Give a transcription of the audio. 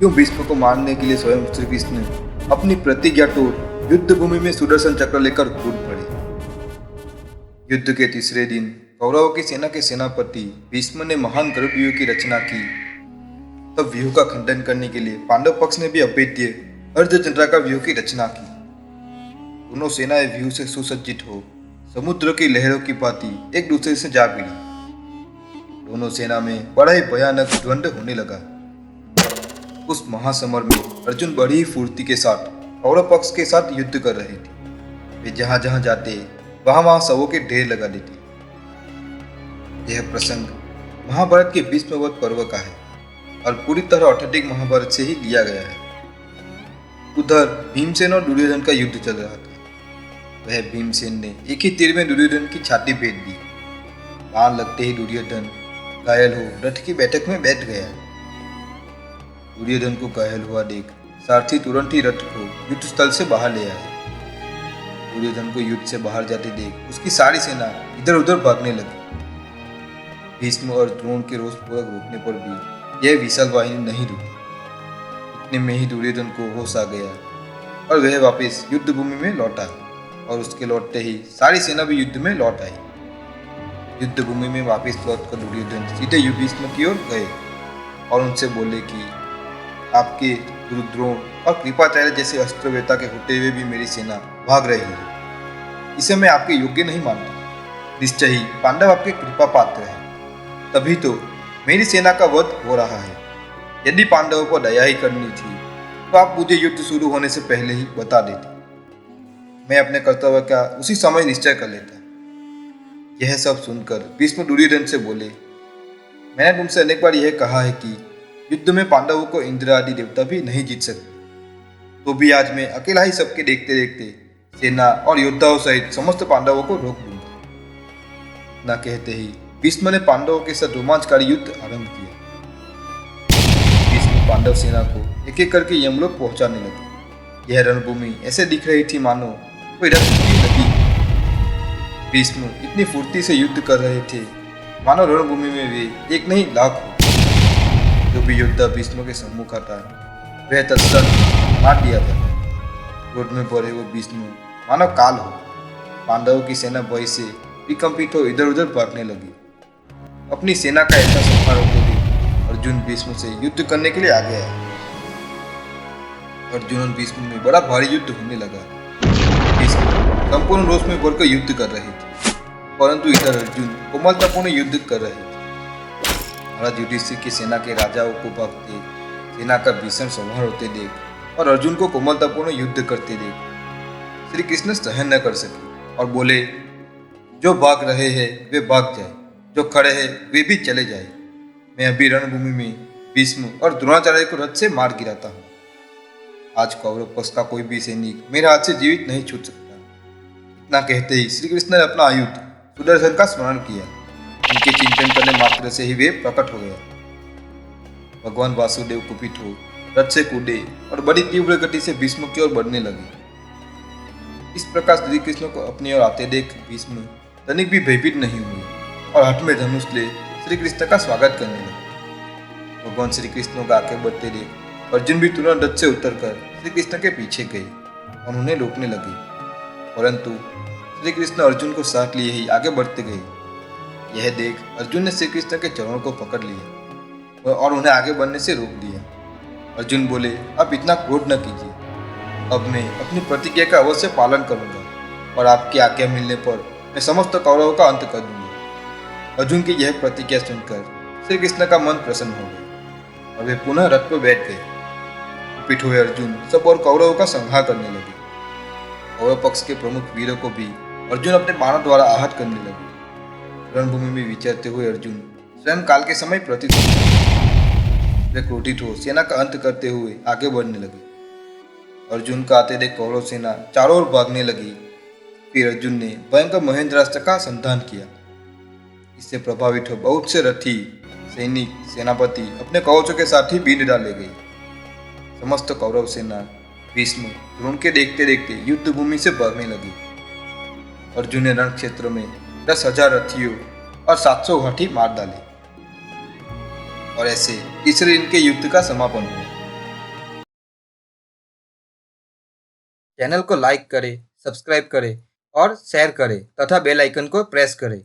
क्यों भीष्म को मारने के लिए स्वयं श्री कृष्ण अपनी प्रतिज्ञा तोड़ युद्ध भूमि में सुदर्शन चक्र लेकर कूद पड़े। युद्ध के तीसरे दिन कौरवों की सेना के सेनापति भीष्म ने महान गरुड़ व्यूह की रचना की। तब व्यूह का खंडन करने के लिए पांडव पक्ष ने भी अभेद्य अर्धचंद्राकार व्यूह की रचना की। दोनों सेनाएं व्यूह से सुसज्जित हो समुद्र की लहरों की भांति एक दूसरे से जा भिड़ी। दोनों सेना में बड़ा ही भयानक द्वंद्व होने लगा। उस महासमर में अर्जुन बड़ी ही फुर्ती के साथ कौरव पक्ष के साथ युद्ध कर रहे थे। वे जहां जहां जाते वहां वहां शवों के ढेर लगा देते। यह प्रसंग महाभारत के भीष्मवध पर्व का है और पूरी तरह ऑथेंटिक महाभारत से ही लिया गया है। उधर भीमसेन और दुर्योधन का युद्ध चल रहा था। वह भीमसेन ने एक ही तीर में दुर्योधन की छाती भेद दी। बाण लगते ही दुर्योधन घायल हो रथ की बैठक में बैठ गया। दुर्योधन को घायल हुआ देख सारथी तुरंत ही रथ को युद्ध स्थल से बाहर ले आए। दुर्योधन को युद्ध से बाहर जाते देख उसकी सारी सेना इधर उधर भागने लगी। भीष्म और द्रोण के रोषपूर्वक रोकने पर भी यह विशाल वाहिनी नहीं रुकी। इतने में ही दुर्योधन को होश आ गया और वह वापस युद्ध भूमि में लौटा और उसके लौटते ही सारी सेना भी युद्ध में लौट आई। युद्ध भूमि में वापस लौटकर दुर्योधन सीधे भीष्म की ओर गए और उनसे बोले कि आपके गुरु द्रोण और कृपाचार्य जैसे अस्त्रवेता के होते हुए भी मेरी सेना भाग रही है। इसे मैं आपके योग्य नहीं मानता। निश्चय ही पांडव आपके कृपा पात्र है, तभी तो मेरी सेना का वध हो रहा है। यदि पांडवों को दया ही करनी थी तो आप मुझे युद्ध शुरू होने से पहले ही बता देते। मैं अपने कर्तव्य का उसी समय निश्चय कर लेता। यह सब सुनकर भीष्म दुर्योधन से बोले, मैंने तुमसे अनेक बार यह कहा है कि युद्ध में पांडवों को इंद्र आदि देवता भी नहीं जीत सकते। तो भी आज मैं अकेला ही सबके देखते देखते सेना और योद्धाओं सहित समस्त पांडवों को रोक दूंगा। न कहते ही भीष्म ने पांडवों के साथ रोमांचकारी युद्ध आरंभ किया। भीष्म पांडव सेना को एक एक करके यमलोक पहुंचाने लगे। यह रणभूमि ऐसे दिख रही थी मानो कोई रक्त की नदी। भीष्म इतनी फुर्ती से युद्ध कर रहे थे मानो रणभूमि में वे एक नहीं लाख हो। जो भी योद्धा भीष्म के सम्मुख आता वह तत्क्षण मार दिया था। क्रोध में भरे वो भीष्म मानो काल हो। पांडवों की सेना भय से विकंपित हो इधर उधर भागने लगी। अपनी सेना का ऐसा संहार होते देख अर्जुन भीष्म से युद्ध करने के लिए आ गया। अर्जुन और भीष्म में बड़ा भारी युद्ध होने लगा। भीष्म संपूर्ण रोष में भरकर युद्ध कर रहे थे, परंतु इधर अर्जुन कोमलतापूर्ण युद्ध कर रहे थे। महाराज युधिष्ठिर की सेना के राजाओं को भागते सेना का भीषण संहार होते देख और अर्जुन को कोमलतापूर्ण युद्ध करते देख श्री कृष्ण सहन न कर सके और बोले, जो भाग रहे हैं वे भाग जाए, जो खड़े हैं वे भी चले जाए। मैं अभी रणभूमि में भीष्म और द्रोणाचार्य को रथ से मार गिराता हूँ। आज कौरव पक्ष का कोई भी सैनिक मेरे हाथ से जीवित नहीं छूट सकता। इतना कहते ही श्री कृष्ण ने अपना आयुध सुदर्शन का स्मरण किया। उनके चिंतन करने मात्र से ही वे प्रकट हो गए। भगवान वासुदेव कुपित हो रथ से कूदे और बड़ी तीव्र गति से भीष्म की ओर बढ़ने लगे। इस प्रकार श्री कृष्ण को अपनी ओर आते देख भीष्म तनिक भी भयभीत नहीं हुए और हाथ में धनुष ले श्री कृष्ण का स्वागत करने लगे। भगवान श्री कृष्ण को आगे बढ़ते देख अर्जुन भी तुरंत रथ से उतरकर श्री कृष्ण के पीछे गए और उन्हें रोकने लगे, परंतु श्री कृष्ण अर्जुन को साथ लिए ही आगे बढ़ते गए। यह देख अर्जुन ने श्री कृष्ण के चरणों को पकड़ लिया और उन्हें आगे बढ़ने से रोक दिया। अर्जुन बोले, आप इतना क्रोध न कीजिए। अब मैं अपनी प्रतिज्ञा का अवश्य पालन करूंगा और आपकी आज्ञा मिलने पर मैं समस्त कौरवों का अंत कर दूंगा। अर्जुन की यह प्रतिज्ञा सुनकर श्री कृष्ण का मन प्रसन्न हो गया और वे पुनः रथ पर बैठ गए। कुपित हुए अर्जुन सब और कौरवों का संहार करने लगे। कौरव पक्ष के प्रमुख वीरों को भी अर्जुन अपने बाणों द्वारा आहत करने लगे। रणभूमि में विचरते हुए अर्जुन स्वयं काल के समय प्रतीत हुए। वे क्रोधित हो सेना का अंत करते हुए आगे बढ़ने लगे। अर्जुन का आते देख कौरव सेना चारों ओर भागने लगी। फिर अर्जुन ने भयंकर महेंद्रास्त्र का संधान किया। इससे प्रभावित हो बहुत से रथी सैनिक सेनापति अपने कवचों के साथ ही बीन डाले गए। समस्त कौरव सेना भीष्म द्रोण के देखते देखते युद्ध भूमि से भागने लगी। अर्जुन ने रण क्षेत्र में 10,000 रथियों और 700 हाथी मार डाले और ऐसे तीसरे दिन के युद्ध का समापन हुआ। चैनल को लाइक करें, सब्सक्राइब करें और शेयर करें तथा बेल आइकन को प्रेस करें।